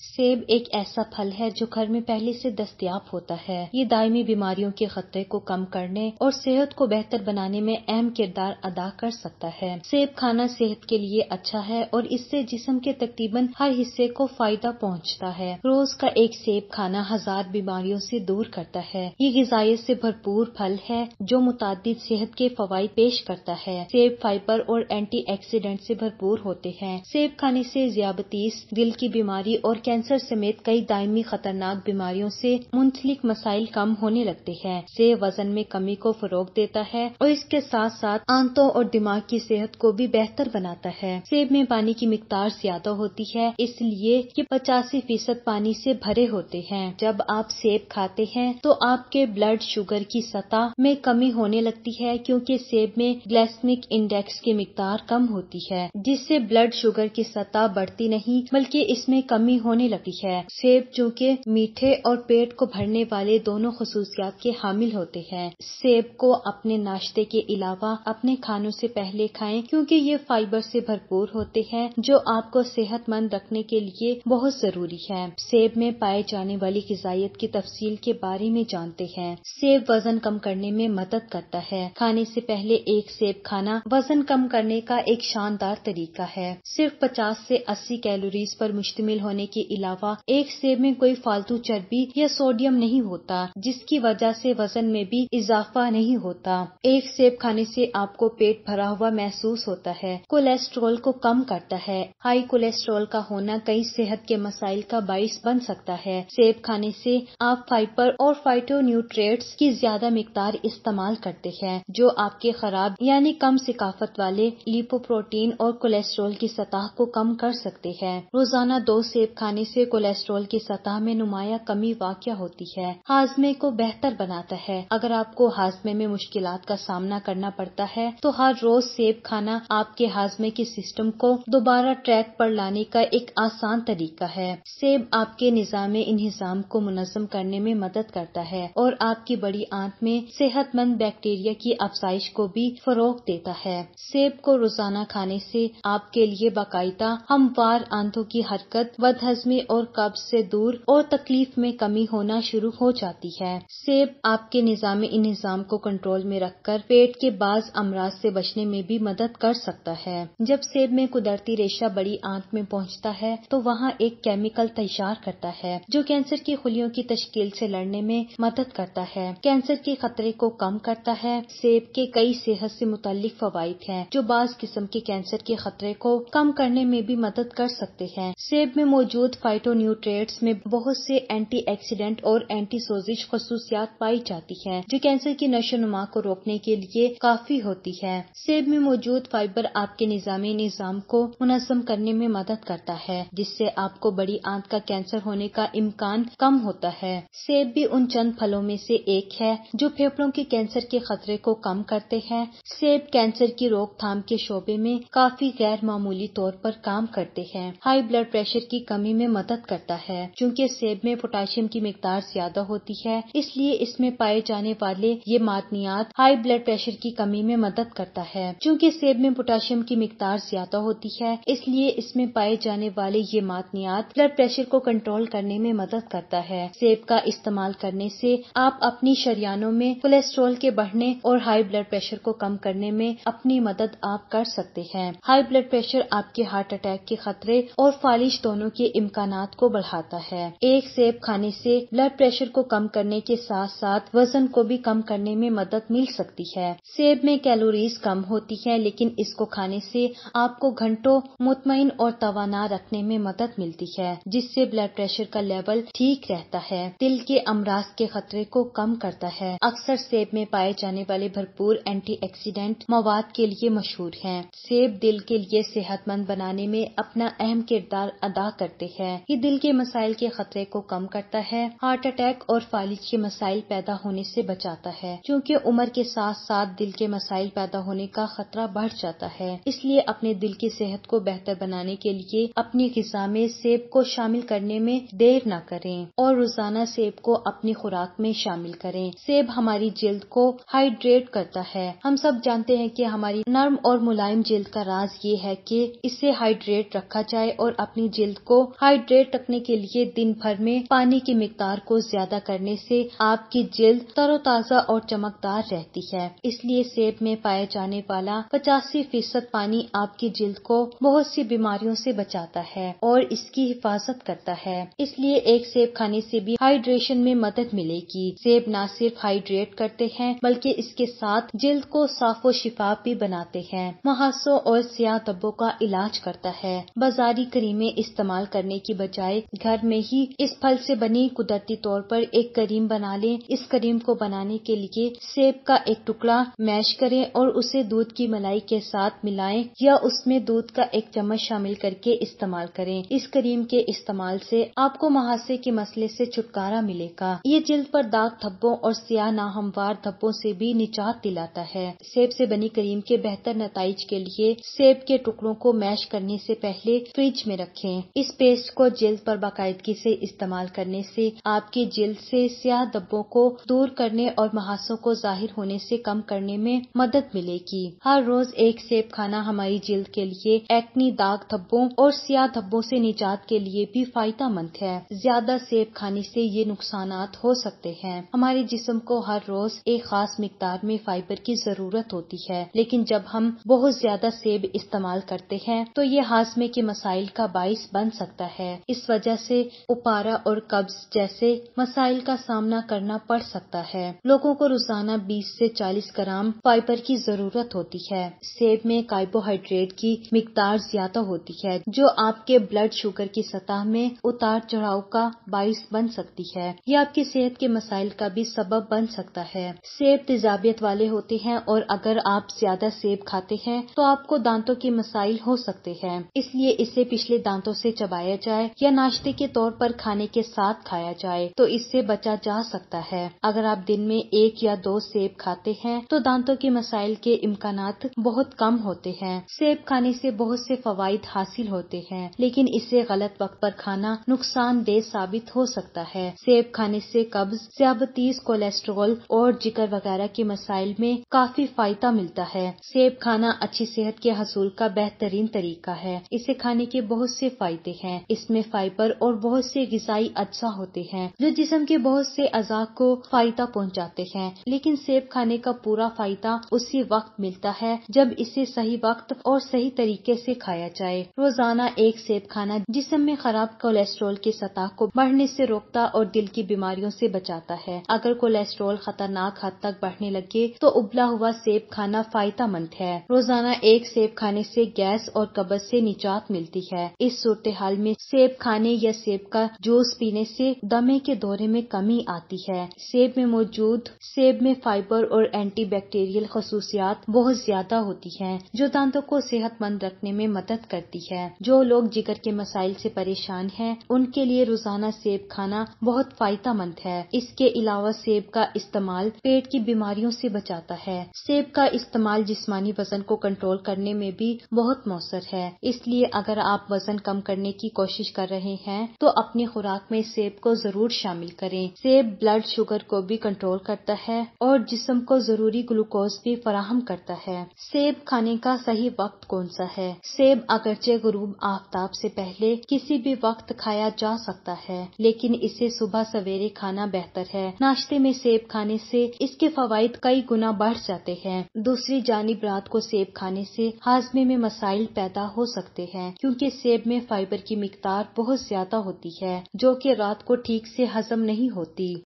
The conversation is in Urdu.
سیب ایک ایسا پھل ہے جو گھر میں پہلے سے دستیاب ہوتا ہے۔ یہ دائمی بیماریوں کے خطرے کو کم کرنے اور صحت کو بہتر بنانے میں اہم کردار ادا کر سکتا ہے۔ سیب کھانا صحت کے لیے اچھا ہے اور اس سے جسم کے تقریباً ہر حصے کو فائدہ پہنچتا ہے۔ روز کا ایک سیب کھانا ہزار بیماریوں سے دور کرتا ہے۔ یہ غذائیت سے بھرپور پھل ہے جو متعدد صحت کے فوائد پیش کرتا ہے۔ سیب فائبر اور اینٹی آکسیڈنٹ سے بھرپور ہوتے ہیں۔ سیب کھانے سے ذیابیطس، دل کی بیماری اور کینسر سمیت کئی دائمی خطرناک بیماریوں سے منسلک مسائل کم ہونے لگتے ہیں۔ سیب وزن میں کمی کو فروغ دیتا ہے اور اس کے ساتھ ساتھ آنتوں اور دماغ کی صحت کو بھی بہتر بناتا ہے۔ سیب میں پانی کی مقدار زیادہ ہوتی ہے، اس لیے یہ 85% پانی سے بھرے ہوتے ہیں۔ جب آپ سیب کھاتے ہیں تو آپ کے بلڈ شوگر کی سطح میں کمی ہونے لگتی ہے کیونکہ سیب میں گلائسیمک انڈیکس کی مقدار کم ہوتی ہے، جس سے بلڈ شوگر کی سطح بڑھتی نہیں بلکہ اس میں کمی ہونے لگتی ہے۔ سیب چونکہ میٹھے اور پیٹ کو بھرنے والے دونوں خصوصیات کے حامل ہوتے ہیں، سیب کو اپنے ناشتے کے علاوہ اپنے کھانوں سے پہلے کھائیں کیونکہ یہ فائبر سے بھرپور ہوتے ہیں جو آپ کو صحت مند رکھنے کے لیے بہت ضروری ہے۔ سیب میں پائے جانے والی غذائیت کی تفصیل کے بارے میں جانتے ہیں۔ سیب وزن کم کرنے میں مدد کرتا ہے۔ کھانے سے پہلے ایک سیب کھانا وزن کم کرنے کا ایک شاندار طریقہ ہے۔ صرف 50 سے 80 کیلوریز پر مشتمل ہونے کے علاوہ ایک سیب میں کوئی فالتو چربی یا سوڈیم نہیں ہوتا جس کی وجہ سے وزن میں بھی اضافہ نہیں ہوتا۔ ایک سیب کھانے سے آپ کو پیٹ بھرا ہوا محسوس ہوتا ہے۔ کولیسٹرول کو کم کرتا ہے۔ ہائی کولیسٹرول کا ہونا کئی صحت کے مسائل کا باعث بن سکتا ہے۔ سیب کھانے سے آپ فائبر اور فائٹو نیوٹریٹس کی زیادہ مقدار استعمال کرتے ہیں جو آپ کے خراب یعنی کم ثقافت والے لیپوپروٹین اور کولیسٹرول کی سطح کو کم کر سکتے ہیں۔ روزانہ 2 سیب کھانے سے کولیسٹرول کی سطح میں نمایاں کمی واقع ہوتی ہے۔ ہاضمے کو بہتر بناتا ہے۔ اگر آپ کو ہاضمے میں مشکلات کا سامنا کرنا پڑتا ہے تو ہر روز سیب کھانا آپ کے ہاضمے کے سسٹم کو دوبارہ ٹریک پر لانے کا ایک آسان طریقہ ہے۔ سیب آپ کے نظام انہضام کو منظم کرنے میں مدد کرتا ہے اور آپ کی بڑی آنت میں صحت مند بیکٹیریا کی افزائش کو بھی فروغ دیتا ہے۔ سیب کو روزانہ کھانے سے آپ کے لیے باقاعدہ ہموار آنتوں کی حرکت، بدہضمی اور قبض سے دور اور تکلیف میں کمی ہونا شروع ہو جاتی ہے۔ سیب آپ کے نظام انہضام کو کنٹرول میں رکھ کر پیٹ کے بعض امراض سے بچنے میں بھی مدد کر سکتا ہے۔ جب سیب میں قدرتی ریشہ بڑی آنت میں پہنچتا ہے تو وہاں ایک کیمیکل انتشار کرتا ہے جو کینسر کی خلیوں کی تشکیل سے لڑنے میں مدد کرتا ہے، کینسر کے خطرے کو کم کرتا ہے۔ سیب کے کئی صحت سے متعلق فوائد ہیں جو بعض قسم کے کینسر کے خطرے کو کم کرنے میں بھی مدد کر سکتے ہیں۔ سیب میں موجود فائٹو نیوٹریٹس میں بہت سے اینٹی آکسیڈنٹ اور اینٹی سوزش خصوصیات پائی جاتی ہیں جو کینسر کی نشو و نما کو روکنے کے لیے کافی ہوتی ہے۔ سیب میں موجود فائبر آپ کے نظام کو منظم کرنے میں مدد کرتا ہے جس سے آپ کو بڑی آنت کا کینسر ہونے کا امکان کم ہوتا ہے۔ سیب بھی ان چند پھلوں میں سے ایک ہے جو پھیپھڑوں کے کینسر کے خطرے کو کم کرتے ہیں۔ سیب کینسر کی روک تھام کے شعبے میں کافی غیر معمولی طور پر کام کرتے ہیں۔ ہائی بلڈ پریشر کی کمی میں مدد کرتا ہے۔ چونکہ سیب میں پوٹاشیم کی مقدار زیادہ ہوتی ہے اس لیے اس میں پائے جانے والے یہ معدنیات ہائی بلڈ پریشر کی کمی میں مدد کرتا ہے۔ چونکہ سیب میں پوٹاشیم کی مقدار زیادہ ہوتی ہے اس لیے اس میں پائے جانے والے یہ معدنیات بلڈ پریشر کو کنٹرول کرنے میں مدد کرتا ہے۔ سیب کا استعمال کرنے سے آپ اپنی شریانوں میں کولیسٹرول کے بڑھنے اور ہائی بلڈ پریشر کو کم کرنے میں اپنی مدد آپ کر سکتے ہیں۔ ہائی بلڈ پریشر آپ کے ہارٹ اٹیک کے خطرے اور فالج دونوں کے امکانات کو بڑھاتا ہے۔ ایک سیب کھانے سے بلڈ پریشر کو کم کرنے کے ساتھ ساتھ وزن کو بھی کم کرنے میں مدد مل سکتی ہے۔ سیب میں کیلوریز کم ہوتی ہیں لیکن اس کو کھانے سے آپ کو گھنٹوں مطمئن اور توانا رکھنے میں مدد ملتی ہے جس سے بلڈ پریشر کا لیول ٹھیک رہتا ہے۔ دل کے امراض کے خطرے کو کم کرتا ہے۔ اکثر سیب میں پائے جانے والے بھرپور اینٹی آکسیڈنٹ مواد کے لیے مشہور ہیں۔ سیب دل کے لیے صحت مند بنانے میں اپنا اہم کردار ادا کرتے ہیں۔ یہ دل کے مسائل کے خطرے کو کم کرتا ہے، ہارٹ اٹیک اور فالج کے مسائل پیدا ہونے سے بچاتا ہے۔ چونکہ عمر کے ساتھ ساتھ دل کے مسائل پیدا ہونے کا خطرہ بڑھ جاتا ہے، اس لیے اپنے دل کی صحت کو بہتر بنانے کے لیے اپنی غذا میں سیب کو شامل کرنے میں دیر نہ کریں اور روزانہ سیب کو اپنی خوراک میں شامل کریں۔ سیب ہماری جلد کو ہائیڈریٹ کرتا ہے۔ ہم سب جانتے ہیں کہ ہماری نرم اور ملائم جلد کا راز یہ ہے کہ اسے ہائیڈریٹ رکھا جائے اور اپنی جلد کو ہائیڈریٹ رکھنے کے لیے دن بھر میں پانی کی مقدار کو زیادہ کرنے سے آپ کی جلد تر و تازہ اور چمکدار رہتی ہے۔ اس لیے سیب میں پائے جانے والا 85% پانی آپ کی جلد کو بہت سی بیماریوں سے بچاتا ہے اور اس کی حفاظت کرتا ہے۔ اس لیے ایک سیب کھانے سے بھی ہائیڈریشن میں مدد ملے گی۔ سیب نہ صرف ہائیڈریٹ کرتے ہیں بلکہ اس کے ساتھ جلد کو صاف و شفاف بھی بناتے ہیں۔ مہاسوں اور سیاہ دھبوں کا علاج کرتا ہے۔ بازاری کریمیں استعمال کرنے کی بجائے گھر میں ہی اس پھل سے بنی قدرتی طور پر ایک کریم بنا لیں۔ اس کریم کو بنانے کے لیے سیب کا ایک ٹکڑا میش کریں اور اسے دودھ کی ملائی کے ساتھ ملائیں یا اس میں دودھ کا ایک چمچ شامل کر کے استعمال کریں۔ اس کریم کے استعمال سے آپ کو مہاسے کے مسئلے سے چھٹکارا ملے گا۔ یہ جلد پر داغ دھبوں اور سیاہ ناہموار دھبوں سے بھی نجات دلاتا ہے۔ سیب سے بنی کریم کے بہتر نتائج کے لیے سیب کے ٹکڑوں کو میش کرنے سے پہلے فریج میں رکھیں۔ اس پیسٹ کو جلد پر باقاعدگی سے استعمال کرنے سے آپ کی جلد سے سیاہ دھبوں کو دور کرنے اور مہاسوں کو ظاہر ہونے سے کم کرنے میں مدد ملے گی۔ ہر روز ایک سیب کھانا ہماری جلد کے لیے ایکنی، داغ دھبوں اور سیاہ دھبوں سے نجات کے لیے بھی فائدہ مند ہے۔ زیادہ سیب کھانے سے یہ نقصانات ہو سکتے ہیں۔ ہمارے جسم کو ہر روز ایک خاص مقدار میں فائبر کی ضرورت ہوتی ہے، لیکن جب ہم بہت زیادہ سیب استعمال کرتے ہیں تو یہ ہاضمے کے مسائل کا باعث بن سکتا ہے۔ اس وجہ سے اپارا اور قبض جیسے مسائل کا سامنا کرنا پڑ سکتا ہے۔ لوگوں کو روزانہ 20 سے 40 گرام فائبر کی ضرورت ہوتی ہے۔ سیب میں کاربوہائیڈریٹ کی مقدار زیادہ ہوتی ہے جو آپ کے بلڈ شوگر کی سطح میں اتار چڑھاؤ کا باعث بن سکتی ہے۔ یہ آپ کی صحت کے مسائل کا بھی سبب بن سکتا ہے۔ سیب تیزابیت والے ہوتے ہیں اور اگر آپ زیادہ سیب کھاتے ہیں تو آپ کو دانتوں کے مسائل ہو سکتے ہیں۔ اس لیے اسے پچھلے دانتوں سے چبایا جائے یا ناشتے کے طور پر کھانے کے ساتھ کھایا جائے تو اس سے بچا جا سکتا ہے۔ اگر آپ دن میں 1 یا 2 سیب کھاتے ہیں تو دانتوں کے مسائل کے امکانات بہت کم ہوتے ہیں۔ سیب کھانے سے بہت سے فوائد حاصل ہوتے ہیں لیکن اسے غلط وقت پر کھانا نقصان دہ ثابت ہو سکتا ہے۔ سیب کھانے سے قبض، ذیابیطس، کولیسٹرول اور جگر وغیرہ کے مسائل میں کافی فائدہ ملتا ہے۔ سیب کھانا اچھی صحت کے حصول کا بہترین طریقہ ہے۔ اسے کھانے کے بہت سے فائدے ہیں۔ اس میں فائبر اور بہت سے غذائی اجزاء ہوتے ہیں جو جسم کے بہت سے اعضاء کو فائدہ پہنچاتے ہیں، لیکن سیب کھانے کا پورا فائدہ اسی وقت ملتا ہے جب اسے صحیح وقت اور صحیح طریقے سے کھایا جائے۔ روزانہ ایک سیب کھانا جسم میں خراب کولیسٹرول کی سطح کو بڑھنے سے روکتا اور دل کی بیماریوں سے بچاتا ہے۔ اگر کولیسٹرول خطرناک حد تک بڑھنے لگے تو ابلا ہوا سیب کھانا فائدہ مند ہے۔ روزانہ ایک سیب کھانے سے گیس اور قبض سے نجات ملتی ہے۔ اس صورتحال میں سیب کھانے یا سیب کا جوس پینے سے دمے کے دورے میں کمی آتی ہے۔ سیب میں فائبر اور اینٹی بیکٹیریل خصوصیات بہت زیادہ ہوتی ہیں جو دانتوں کو صحت مند رکھنے میں مدد کرتی ہے۔ جو لوگ جگر کے مسائل سے پریشان ہیں ان کے لیے روزانہ سیب کھانا بہت فائدہ مند ہے۔ اس کے علاوہ سیب کا استعمال پیٹ کی بیماریوں سے بچاتا ہے۔ سیب کا استعمال جسمانی وزن کو کنٹرول کرنے میں بھی بہت مؤثر ہے۔ اس لیے اگر آپ وزن کم کرنے کی کوشش کر رہے ہیں تو اپنی خوراک میں سیب کو ضرور شامل کریں۔ سیب بلڈ شوگر کو بھی کنٹرول کرتا ہے اور جسم کو ضروری گلوکوز بھی فراہم کرتا ہے۔ سیب کھانے کا صحیح وقت کون سا ہے؟ سیب اگرچہ غروب آفتاب سے پہلے کسی بھی وقت کھایا جا سکتا ہے لیکن اسے صبح سویرے کھانا بہتر ہے۔ ناشتے میں سیب کھانے سے اس کے فوائد کئی گنا بڑھ جاتے ہیں۔ دوسری جانب رات کو سیب کھانے سے ہاضمے میں مسائل پیدا ہو سکتے ہیں کیونکہ سیب میں فائبر کی مقدار بہت زیادہ ہوتی ہے جو کہ رات کو ٹھیک سے ہضم نہیں ہوتی۔